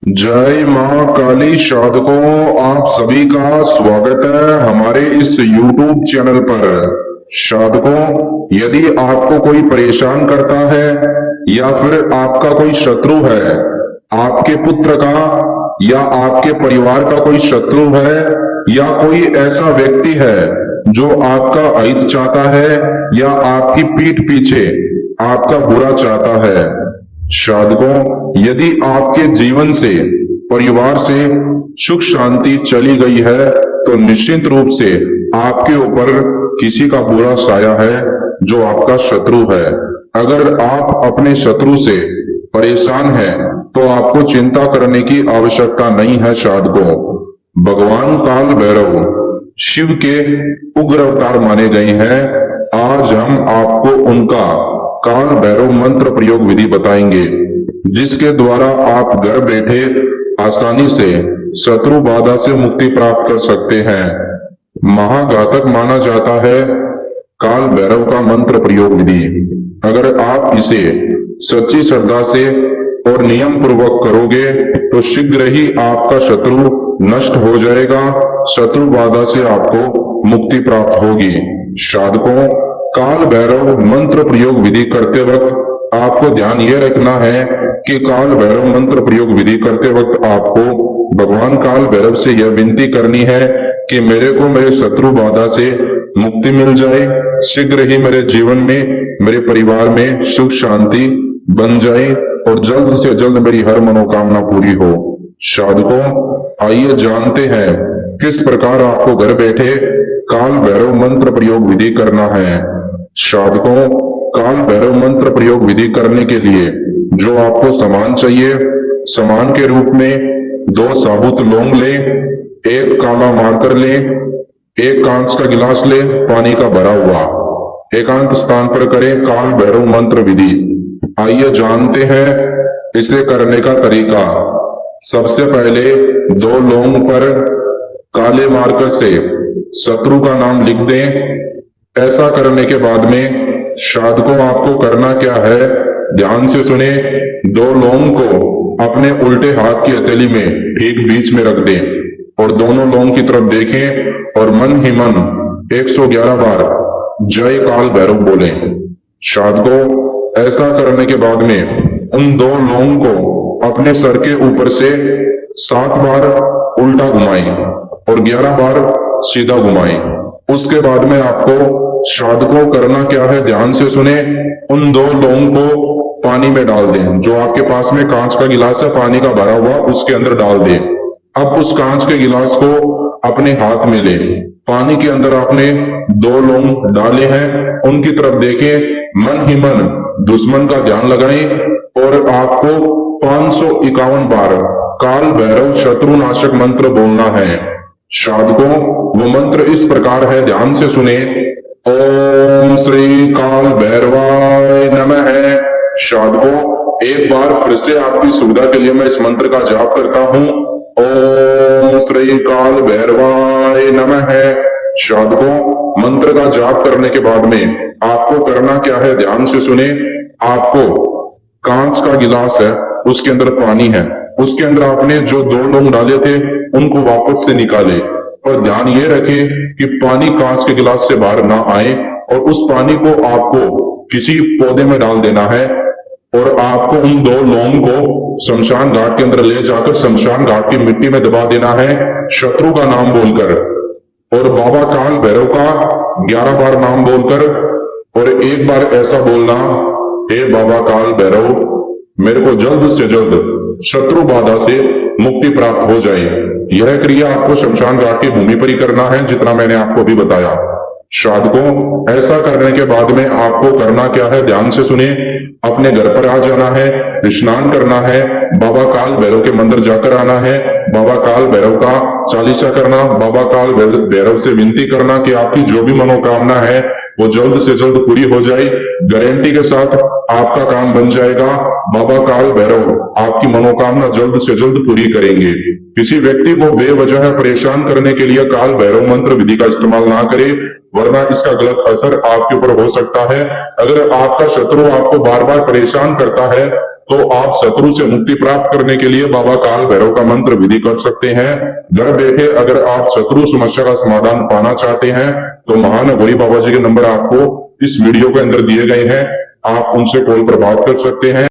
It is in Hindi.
जय मां काली साधकों, आप सभी का स्वागत है हमारे इस YouTube चैनल पर। साधकों, यदि आपको कोई परेशान करता है या फिर आपका कोई शत्रु है, आपके पुत्र का या आपके परिवार का कोई शत्रु है या कोई ऐसा व्यक्ति है जो आपका अहित चाहता है या आपकी पीठ पीछे आपका बुरा चाहता है, साधकों, यदि आपके जीवन से परिवार से सुख शांति चली गई है तो निश्चित रूप से आपके ऊपर किसी का बुरा साया है जो आपका शत्रु है। अगर आप अपने शत्रु से परेशान हैं तो आपको चिंता करने की आवश्यकता नहीं है। साधकों, भगवान काल भैरव शिव के उग्र अवतार माने गए हैं। आज हम आपको उनका काल भैरव मंत्र प्रयोग विधि बताएंगे, जिसके द्वारा आप घर बैठे आसानी से शत्रु बाधा से मुक्ति प्राप्त कर सकते हैं। महाघातक माना जाता है काल भैरव का मंत्र प्रयोग विधि। अगर आप इसे सच्ची श्रद्धा से और नियम पूर्वक करोगे तो शीघ्र ही आपका शत्रु नष्ट हो जाएगा, शत्रु बाधा से आपको मुक्ति प्राप्त होगी। साधकों, काल भैरव मंत्र प्रयोग विधि करते वक्त आपको ध्यान यह रखना है कि काल भैरव मंत्र प्रयोग विधि करते वक्त आपको भगवान काल भैरव से यह विनती करनी है कि मेरे को मेरे शत्रु बाधा से मुक्ति मिल जाए, शीघ्र ही मेरे जीवन में मेरे परिवार में सुख शांति बन जाए और जल्द से जल्द मेरी हर मनोकामना पूरी हो। साधकों, आइए जानते हैं किस प्रकार आपको घर बैठे काल भैरव मंत्र प्रयोग विधि करना है। साधकों, काल भैरव मंत्र प्रयोग विधि करने के लिए जो आपको सामान चाहिए, सामान के रूप में 2 साबुत लौंग ले, 1 काला मार्कर ले, 1 कांच का गिलास ले पानी का भरा हुआ। एकांत स्थान पर करें काल भैरव मंत्र विधि। आइए जानते हैं इसे करने का तरीका। सबसे पहले 2 लौंग पर काले मार्कर से शत्रु का नाम लिख दें। ऐसा करने के बाद में साधकों आपको करना क्या है, ध्यान से सुने। 2 लौंग को अपने उल्टे हाथ की हथेली में ठीक बीच में रख दें और दोनों लौंग की तरफ देखें और मन ही मन 111 बार जय काल भैरव बोलें। साधकों, ऐसा करने के बाद में उन 2 लौंग को अपने सर के ऊपर से 7 बार उल्टा घुमाएं और 11 बार सीधा घुमाएं। उसके बाद में आपको साधकों करना क्या है, ध्यान से सुने। उन 2 लौंग को पानी में डाल दें। जो आपके पास में कांच का गिलास है पानी का भरा हुआ, उसके अंदर डाल दें। अब उस कांच के गिलास को अपने हाथ में लें। पानी के अंदर आपने 2 लौंग डाले हैं, उनकी तरफ देखें, मन ही मन दुश्मन का ध्यान लगाएं और आपको 551 बार काल भैरव शत्रुनाशक मंत्र बोलना है। साधकों, वो मंत्र इस प्रकार है, ध्यान से सुने। ओम श्री काल भैरवाय नमः। साधकों, एक बार फिर से आपकी सुविधा के लिए मैं इस मंत्र का जाप करता हूं। ओम श्री काल भैरवाय नमः। साधकों, मंत्र का जाप करने के बाद में आपको करना क्या है, ध्यान से सुने। आपको कांच का गिलास है, उसके अंदर पानी है, उसके अंदर आपने जो 2 लौंग डाले थे उनको वापस से निकाले और ध्यान ये रखें कि पानी कांच के गिलास से बाहर ना आए और उस पानी को आपको किसी पौधे में डाल देना है और आपको उन 2 लौंग को शमशान घाट के अंदर ले जाकर शमशान घाट की मिट्टी में दबा देना है, शत्रु का नाम बोलकर और बाबा काल भैरव का 11 बार नाम बोलकर और 1 बार ऐसा बोलना, हे बाबा काल भैरव, मेरे को जल्द से जल्द शत्रु बाधा से मुक्ति प्राप्त हो जाए। यह क्रिया आपको शमशान घाट की भूमि पर ही करना है, जितना मैंने आपको अभी बताया। साधकों, ऐसा करने के बाद में आपको करना क्या है, ध्यान से सुनिए। अपने घर पर आ जाना है, स्नान करना है, बाबा काल भैरव के मंदिर जाकर आना है, बाबा काल भैरव का चालीसा करना, बाबा काल भैरव से विनती करना कि आपकी जो भी मनोकामना है वो जल्द से जल्द पूरी हो जाए। गारंटी के साथ आपका काम बन जाएगा। बाबा काल भैरव आपकी मनोकामना जल्द से जल्द पूरी करेंगे। किसी व्यक्ति को बेवजह परेशान करने के लिए काल भैरव मंत्र विधि का इस्तेमाल ना करें, वरना इसका गलत असर आपके ऊपर हो सकता है। अगर आपका शत्रु आपको बार बार परेशान करता है तो आप शत्रु से मुक्ति प्राप्त करने के लिए बाबा काल भैरव का मंत्र विधि कर सकते हैं। घर बैठे अगर आप शत्रु समस्या का समाधान पाना चाहते हैं तो महान भोले बाबा जी के नंबर आपको इस वीडियो के अंदर दिए गए हैं, आप उनसे कॉल पर बात कर सकते हैं।